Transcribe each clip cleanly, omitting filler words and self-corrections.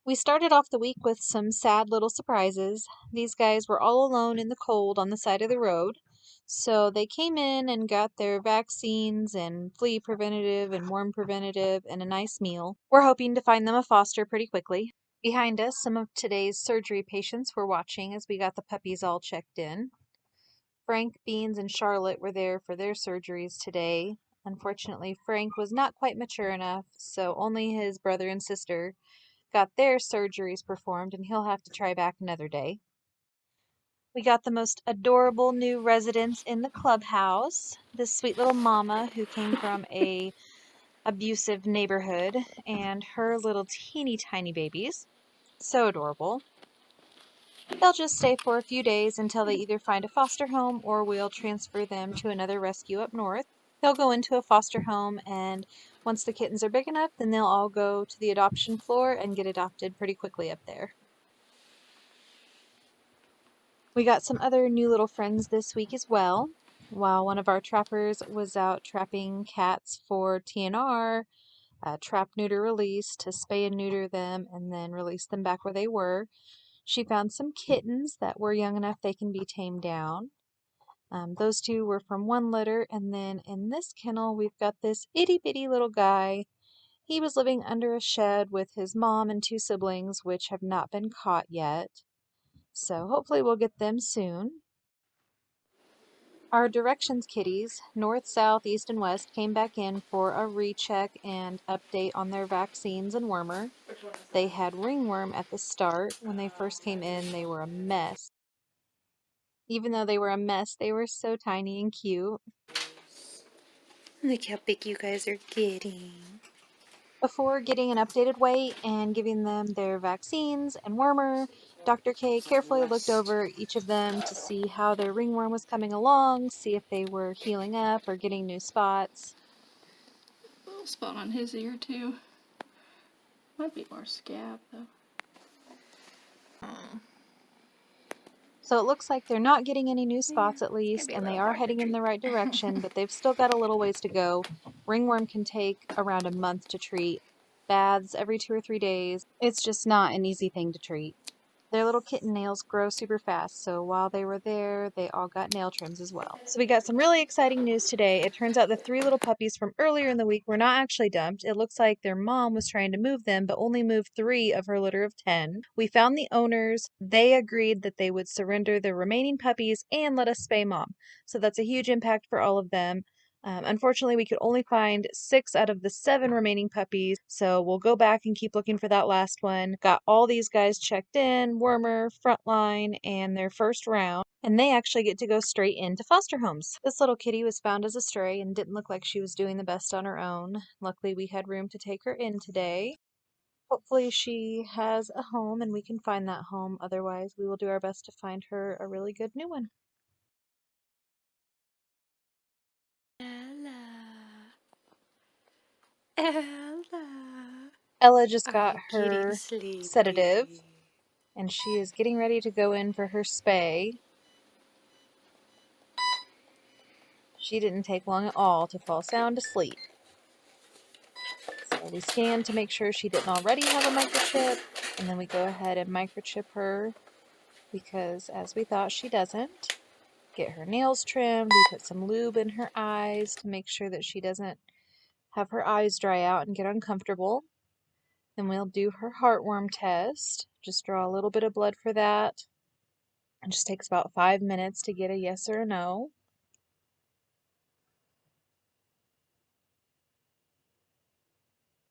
We started off the week with some sad little surprises. These guys were all alone in the cold on the side of the road. So they came in and got their vaccines and flea preventative and worm preventative and a nice meal. We're hoping to find them a foster pretty quickly. Behind us, some of today's surgery patients were watching as we got the puppies all checked in. Frank, Beans, and Charlotte were there for their surgeries today. Unfortunately, Frank was not quite mature enough, so only his brother and sister got their surgeries performed, and he'll have to try back another day. We got the most adorable new residents in the clubhouse. This sweet little mama who came from a abusive neighborhood, and her little teeny tiny babies. So adorable. They'll just stay for a few days until they either find a foster home or we'll transfer them to another rescue up north. They'll go into a foster home, and once the kittens are big enough, then they'll all go to the adoption floor and get adopted pretty quickly up there. We got some other new little friends this week as well. While one of our trappers was out trapping cats for TNR, trap, neuter, release, to spay and neuter them and then release them back where they were, she found some kittens that were young enough they can be tamed down. Those two were from one litter, and then in this kennel we've got this itty bitty little guy. He was living under a shed with his mom and two siblings, which have not been caught yet. So hopefully we'll get them soon. Our directions kitties, north, south, east, and west, came back in for a recheck and update on their vaccines and wormer. They had ringworm at the start. When they first came in, they were a mess. Even though they were a mess, they were so tiny and cute. Look how big you guys are getting. Before getting an updated weight and giving them their vaccines and wormer, Dr. K carefully looked over each of them to see how their ringworm was coming along, see if they were healing up or getting new spots. A little spot on his ear too. Might be more scab though. So it looks like they're not getting any new spots at least, and they are heading in the right direction, but they've still got a little ways to go. Ringworm can take around a month to treat. Baths every 2 or 3 days. It's just not an easy thing to treat. Their little kitten nails grow super fast, so while they were there, they all got nail trims as well. So we got some really exciting news today. It turns out the 3 little puppies from earlier in the week were not actually dumped. It looks like their mom was trying to move them, but only moved 3 of her litter of 10. We found the owners. They agreed that they would surrender the remaining puppies and let us spay mom. So that's a huge impact for all of them. Unfortunately, we could only find 6 out of the 7 remaining puppies, so we'll go back and keep looking for that last one. Got all these guys checked in, wormer, frontline, and their first round, and they actually get to go straight into foster homes. This little kitty was found as a stray and didn't look like she was doing the best on her own. Luckily, we had room to take her in today. Hopefully she has a home and we can find that home. Otherwise, we will do our best to find her a really good new one. Ella just got her sedative, and she is getting ready to go in for her spay. She didn't take long at all to fall sound asleep. So we scanned to make sure she didn't already have a microchip, and then we go ahead and microchip her because, as we thought, she doesn't. Get her nails trimmed. We put some lube in her eyes to make sure that she doesn't have her eyes dry out and get uncomfortable. Then we'll do her heartworm test. Just draw a little bit of blood for that. It just takes about 5 minutes to get a yes or a no.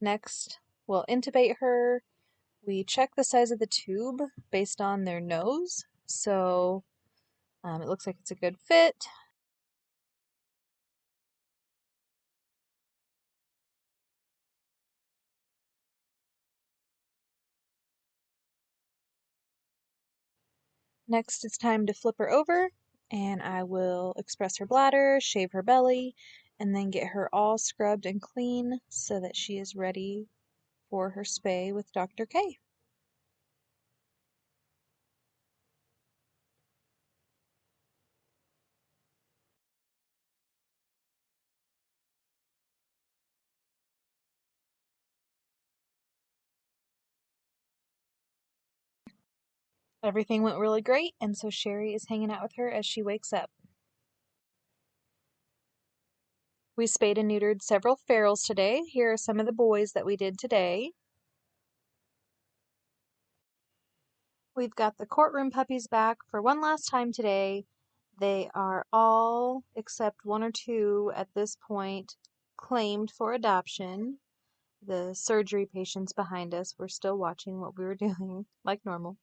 Next, we'll intubate her. We check the size of the tube based on their nose. So it looks like it's a good fit. Next, it's time to flip her over, and I will express her bladder, shave her belly, and then get her all scrubbed and clean so that she is ready for her spay with Dr. K. Everything went really great, and so Sherry is hanging out with her as she wakes up. We spayed and neutered several ferals today. Here are some of the boys that we did today. We've got the courtroom puppies back for one last time today. They are all, except one or two at this point, claimed for adoption. The surgery patients behind us were still watching what we were doing, like normal.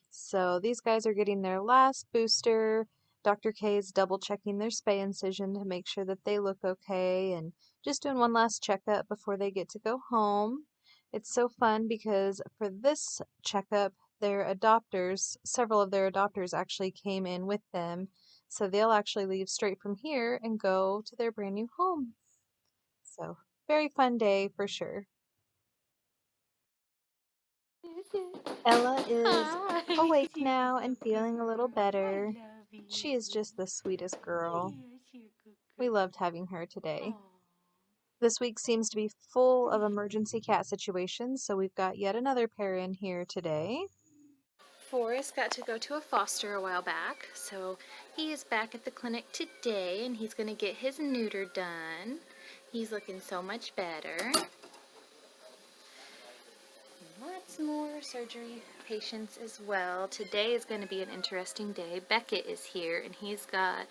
So these guys are getting their last booster. Dr. K is double checking their spay incision to make sure that they look okay and just doing one last checkup before they get to go home. It's so fun because for this checkup, their adopters, several of their adopters actually came in with them. So they'll actually leave straight from here and go to their brand new home. So, very fun day for sure. Ella is Hi. awake You're a now and good feeling a little girl. I better. love She is you. just the sweetest girl. Yes, you're a good We girl. loved having her today. Aw. This week seems to be full of emergency cat situations, so we've got yet another pair in here today. Forrest got to go to a foster a while back, so he is back at the clinic today and he's going to get his neuter done. He's looking so much better. Lots more surgery patients as well. Today is going to be an interesting day. Beckett is here and he's got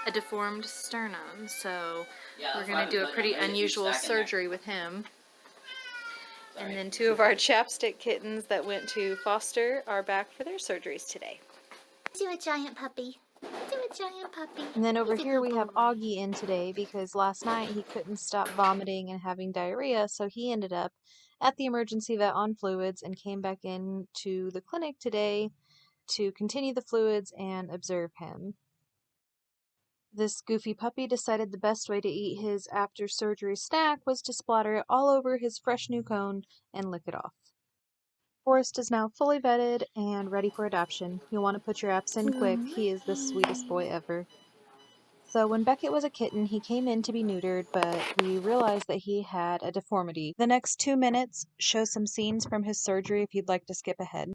a deformed sternum, so we're going to do a pretty unusual surgery with him. And then two of our chapstick kittens that went to foster are back for their surgeries today. You a giant puppy. You a giant puppy. And then over He's a here good we have boy. Augie in today because last night he couldn't stop vomiting and having diarrhea, so he ended up at the emergency vet on fluids and came back in to the clinic today to continue the fluids and observe him. This goofy puppy decided the best way to eat his after surgery snack was to splatter it all over his fresh new cone and lick it off. Forrest is now fully vetted and ready for adoption. You'll want to put your apps in quick. He is the sweetest boy ever. So when Beckett was a kitten, he came in to be neutered, but we realized that he had a deformity. The next 2 minutes show some scenes from his surgery if you'd like to skip ahead.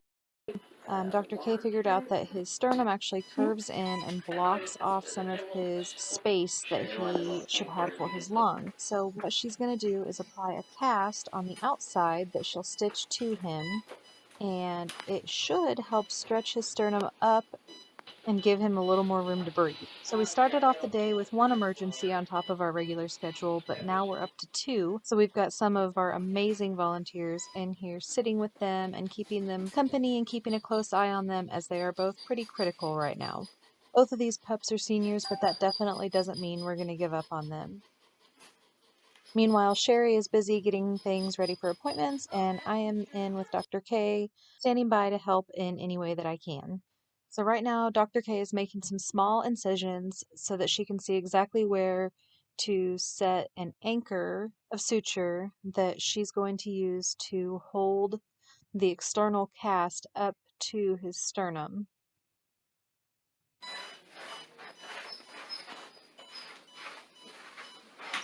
Dr. K figured out that his sternum actually curves in and blocks off some of his space that he should have for his lung. So what she's going to do is apply a cast on the outside that she'll stitch to him, and it should help stretch his sternum up and give him a little more room to breathe. So we started off the day with one emergency on top of our regular schedule, but now we're up to two. So we've got some of our amazing volunteers in here sitting with them and keeping them company and keeping a close eye on them as they are both pretty critical right now. Both of these pups are seniors, but that definitely doesn't mean we're going to give up on them. Meanwhile, Sherry is busy getting things ready for appointments, and I am in with Dr. K, standing by to help in any way that I can. So right now, Dr. K is making some small incisions so that she can see exactly where to set an anchor of suture that she's going to use to hold the external cast up to his sternum.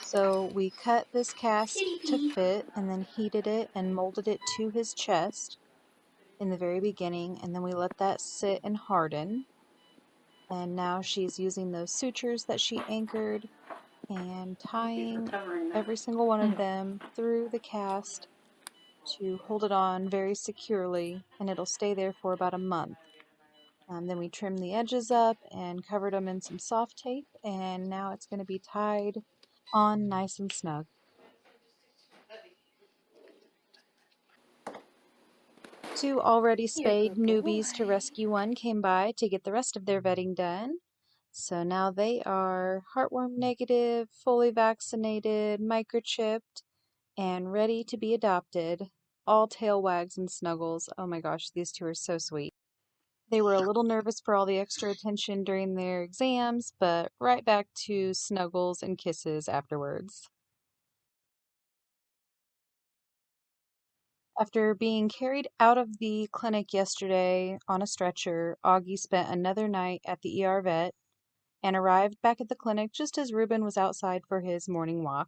So we cut this cast to fit and then heated it and molded it to his chest in the very beginning, and then we let that sit and harden. And now she's using those sutures that she anchored and tying every single one of them through the cast to hold it on very securely, and it'll stay there for about a month. Then we trimmed the edges up and covered them in some soft tape, and now it's going to be tied on nice and snug. Two already You're a spayed good boy. newbies to rescue one came by to get the rest of their vetting done. So now they are heartworm negative, fully vaccinated, microchipped, and ready to be adopted. All tail wags and snuggles. Oh my gosh, these two are so sweet. They were a little nervous for all the extra attention during their exams, but right back to snuggles and kisses afterwards. After being carried out of the clinic yesterday on a stretcher, Augie spent another night at the ER vet and arrived back at the clinic just as Ruben was outside for his morning walk.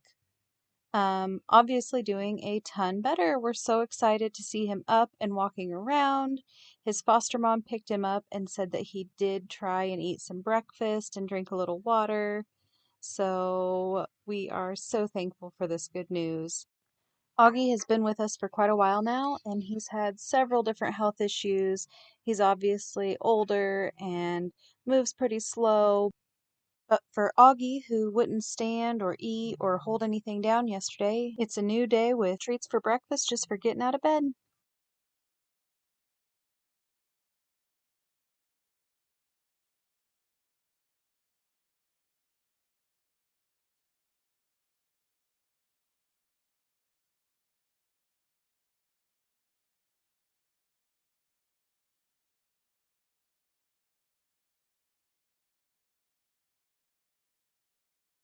Obviously doing a ton better. We're so excited to see him up and walking around. His foster mom picked him up and said that he did try and eat some breakfast and drink a little water. So we are so thankful for this good news. Augie has been with us for quite a while now, and he's had several different health issues. He's obviously older and moves pretty slow, but for Augie, who wouldn't stand or eat or hold anything down yesterday, it's a new day with treats for breakfast just for getting out of bed.